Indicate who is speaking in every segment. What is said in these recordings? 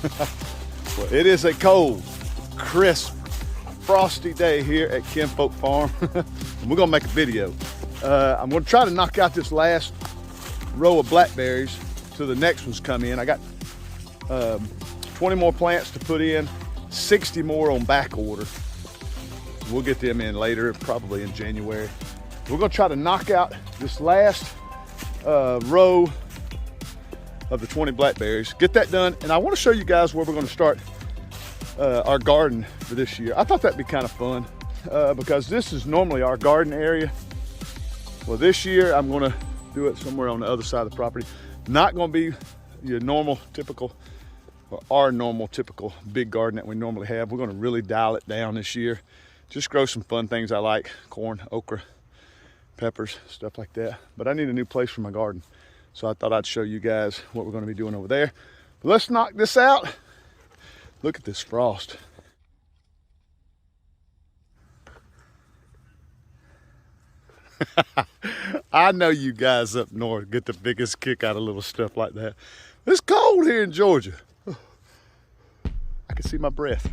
Speaker 1: Well, it is a cold, crisp, frosty day here at Kinfolk Farm. And we're gonna make a video. I'm gonna try to knock out this last row of blackberries till the next ones come in. I got 20 more plants to put in, 60 more on back order. We'll get them in later, probably in January. We're gonna try to knock out this last row of the 20 blackberries, get that done, and I want to show you guys where we're going to start our garden for this year. I thought that'd be kind of fun because this is normally our garden area. Well, this year I'm going to do it somewhere on the other side of the property. Not going to be your normal, typical, or our normal, typical big garden that we normally have. We're going to really dial it down this year. Just grow some fun things I like: corn, okra, peppers, stuff like that. But I need a new place for my garden. So I thought I'd show you guys what we're going to be doing over there. But let's knock this out. Look at this frost. I know you guys up north get the biggest kick out of little stuff like that. It's cold here in Georgia. I can see my breath.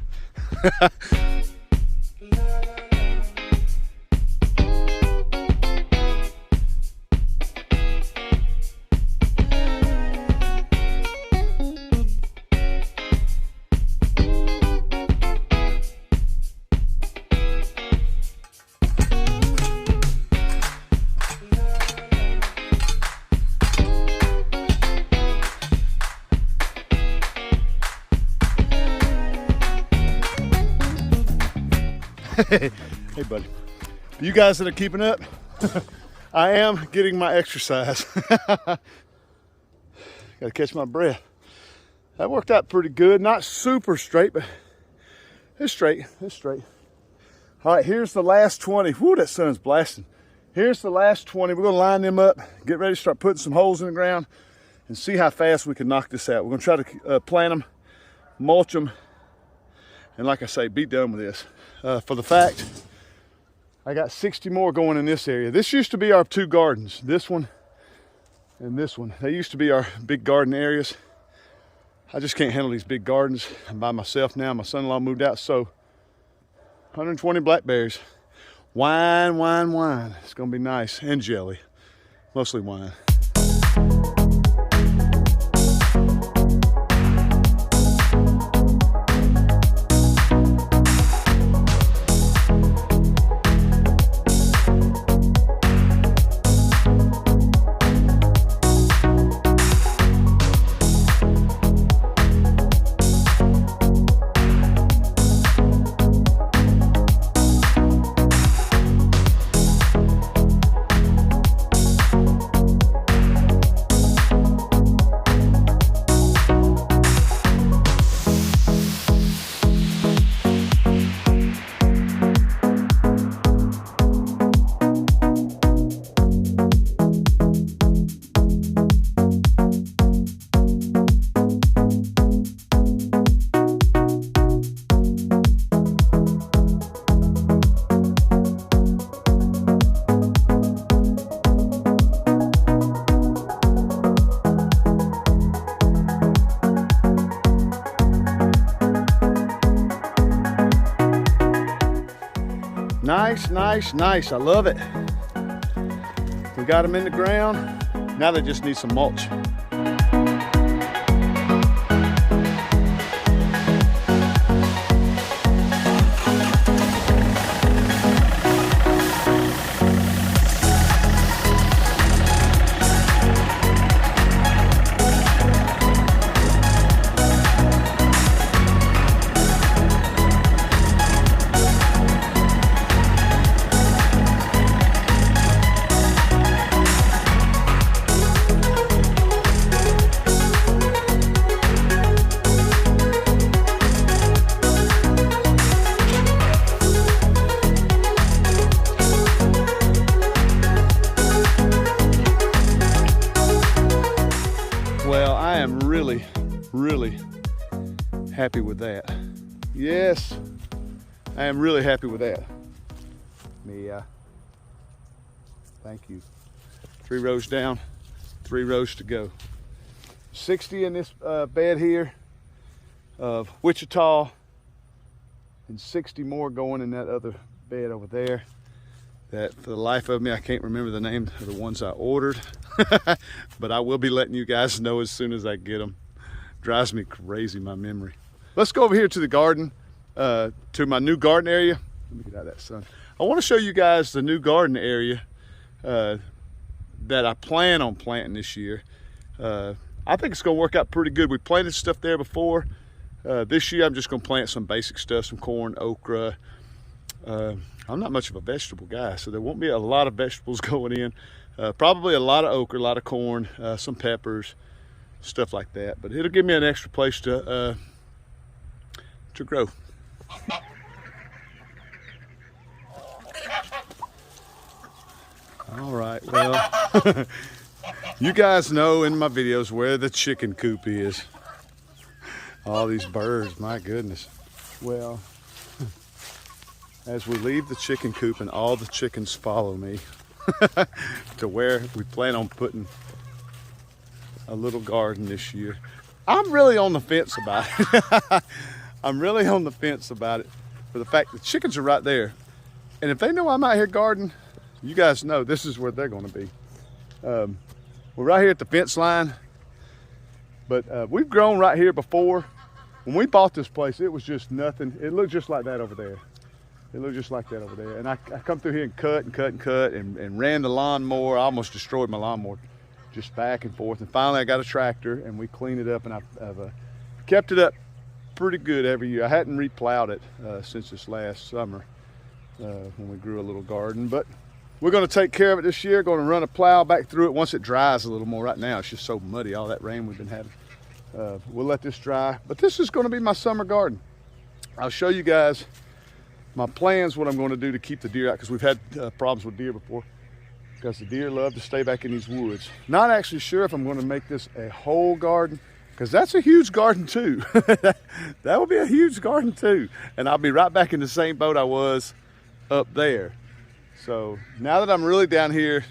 Speaker 1: Hey buddy, you guys that are keeping up, I am getting my exercise. Gotta catch my breath. That worked out pretty good. Not super straight, but it's straight, it's straight. All right, here's the last 20. Whoo, that sun's blasting. Here's the last 20. We're gonna line them up, get ready to start putting some holes in the ground and see how fast we can knock this out. We're gonna try to plant them, mulch them, and like I say, be done with this. For the fact, I got 60 more going in this area. This used to be our two gardens, this one and this one. They used to be our big garden areas. I just can't handle these big gardens. I'm by myself now. My son-in-law moved out, so 120 blackberries. Wine, wine, wine. It's gonna be nice, and jelly, mostly wine. Nice, nice, nice. I love it. We got them in the ground. Now they just need some mulch. Well, I am really happy with that. Yes, I am really happy with that. Mia, thank you. 3 rows down, 3 rows to go. 60 in this bed here, of Wichita and 60 more going in that other bed over there. That for the life of me, I can't remember the name of the ones I ordered, but I will be letting you guys know as soon as I get them. Drives me crazy, my memory. Let's go over here to the garden, to my new garden area. Let me get out of that sun. I want to show you guys the new garden area that I plan on planting this year. I think it's gonna work out pretty good. We planted stuff there before. This year I'm just gonna plant some basic stuff, some corn, okra. I'm not much of a vegetable guy, so there won't be a lot of vegetables going in. Probably a lot of okra, a lot of corn, some peppers, stuff like that. But it'll give me an extra place to grow. All right, well, you guys know in my videos where the chicken coop is. All these birds, my goodness. Well, as we leave the chicken coop and all the chickens follow me to where we plan on putting a little garden this year. I'm really on the fence about it. I'm really on the fence about it for the fact the chickens are right there. And if they know I'm out here gardening, you guys know this is where they're gonna be. We're right here at the fence line, but we've grown right here before. When we bought this place, it was just nothing. It looked just like that over there. It looked just like that over there. And I come through here and cut and cut and cut and ran the lawnmower. I almost destroyed my lawnmower, just back and forth. And finally I got a tractor and we cleaned it up, and I've kept it up pretty good every year. I hadn't replowed it since this last summer when we grew a little garden, but we're gonna take care of it this year. Gonna run a plow back through it once it dries a little more. Right now it's just so muddy, all that rain we've been having. We'll let this dry, but this is gonna be my summer garden. I'll show you guys my plans, what I'm going to do to keep the deer out, because we've had problems with deer before, because the deer love to stay back in these woods. Not actually sure if I'm going to make this a whole garden, because that's a huge garden too. That will be a huge garden too. And I'll be right back in the same boat I was up there. So now that I'm really down here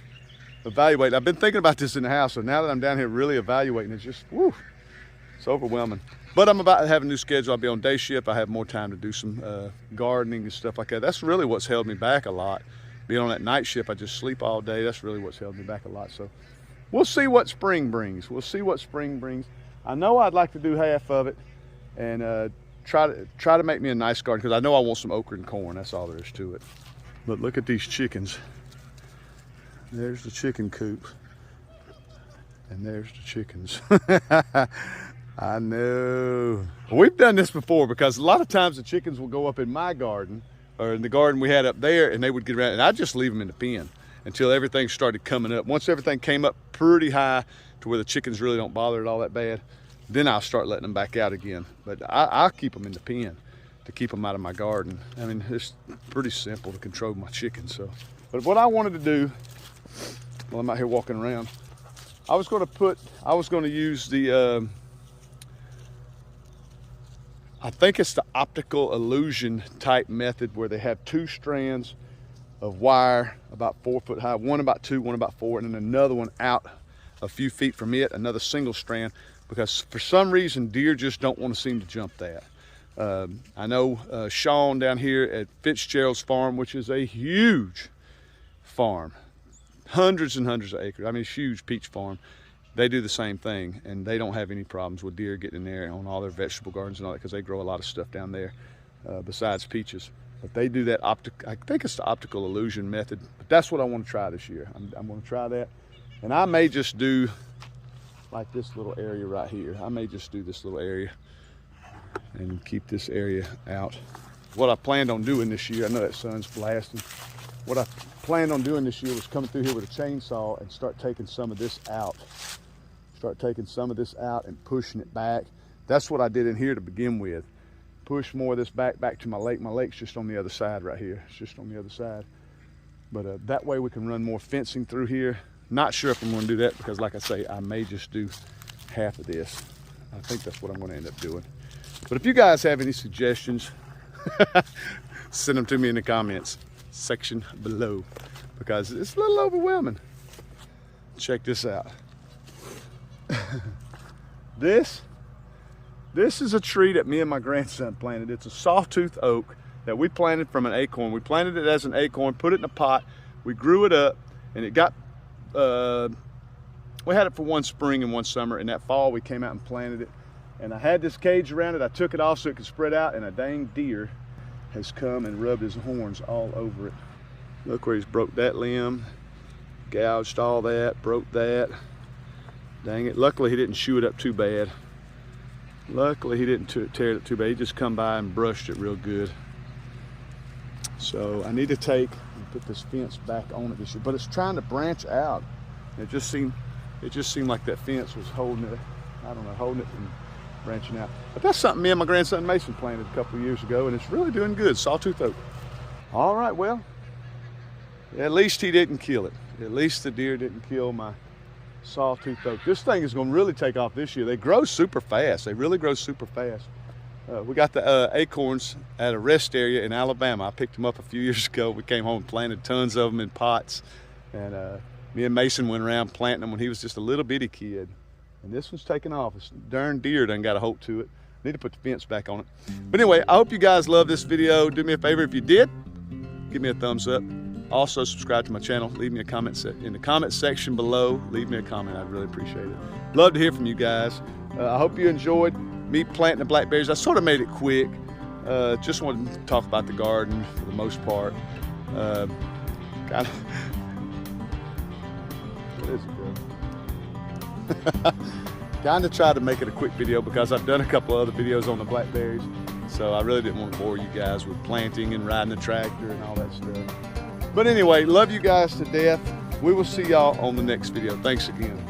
Speaker 1: evaluating, I've been thinking about this in the house, so now that I'm down here really evaluating, it's just, whew, it's overwhelming. But I'm about to have a new schedule. I'll be on day shift. I have more time to do some gardening and stuff like that. That's really what's held me back a lot. Being on that night shift, I just sleep all day. That's really what's held me back a lot. So we'll see what spring brings. We'll see what spring brings. I know I'd like to do half of it and try to make me a nice garden, because I know I want some okra and corn. That's all there is to it. But look at these chickens. There's the chicken coop. And there's the chickens. I know. We've done this before, because a lot of times the chickens will go up in my garden or in the garden we had up there, and they would get around, and I'd just leave them in the pen until everything started coming up. Once everything came up pretty high to where the chickens really don't bother it all that bad, then I'll start letting them back out again. But I'll keep them in the pen to keep them out of my garden. I mean, it's pretty simple to control my chickens. So, but what I wanted to do while I'm out here walking around, I was going to use the I think it's the optical illusion type method, where they have two strands of wire about 4 foot high, one about 2, one about 4, and then another one out a few feet from it, another single strand, because for some reason deer just don't want to seem to jump that. I know Sean down here at Fitzgerald's farm, which is a huge farm, hundreds and hundreds of acres. I mean, it's a huge peach farm. They do the same thing, and they don't have any problems with deer getting in there on all their vegetable gardens and all that, because they grow a lot of stuff down there besides peaches. But they do that I think it's the optical illusion method, but that's what I want to try this year. I'm going to try that, and I may just do like this little area right here. I may just do this little area and keep this area out. What I planned on doing this year, I know that sun's blasting. What I planned on doing this year was coming through here with a chainsaw and start taking some of this out. Start taking some of this out and pushing it back. That's what I did in here to begin with. Push more of this back to my lake. My lake's just on the other side right here. It's just on the other side. But that way we can run more fencing through here. Not sure if I'm going to do that, because like I say, I may just do half of this. I think that's what I'm going to end up doing. But if you guys have any suggestions, send them to me in the comments section below, because it's a little overwhelming. Check this out. This This is a tree that me and my grandson planted. It's a sawtooth oak that we planted from an acorn. We planted it as an acorn, put it in a pot, we grew it up, and it got, we had it for one spring and one summer, and that fall we came out and planted it. And I had this cage around it. I took it off so it could spread out, and a dang deer has come and rubbed his horns all over it. Look where he's broke that limb, gouged all that, broke that. Dang it, luckily he didn't chew it up too bad. Luckily he didn't tear it up too bad. He just come by and brushed it real good. So I need to take and put this fence back on it this year, but it's trying to branch out. It just seemed like that fence was holding it, I don't know, holding it from branching out. But that's something me and my grandson Mason planted a couple of years ago, and it's really doing good, sawtooth oak. All right, well, at least he didn't kill it. At least the deer didn't kill my sawtooth oak. This thing is gonna really take off this year. They grow super fast. They really grow super fast. We got the acorns at a rest area in Alabama. I picked them up a few years ago. We came home and planted tons of them in pots. And me and Mason went around planting them when he was just a little bitty kid. And this one's taking off. This darn deer done got a hold to it. Need to put the fence back on it. But anyway, I hope you guys love this video. Do me a favor, if you did, give me a thumbs up. Also, subscribe to my channel. Leave me a comment in the comment section below. Leave me a comment. I'd really appreciate it. Love to hear from you guys. I hope you enjoyed me planting the blackberries. I sort of made it quick. Just wanted to talk about the garden for the most part. Kind of. What is it, bro? Kind of tried to make it a quick video because I've done a couple of other videos on the blackberries. So I really didn't want to bore you guys with planting and riding the tractor and all that stuff. But anyway, love you guys to death. We will see y'all on the next video. Thanks again.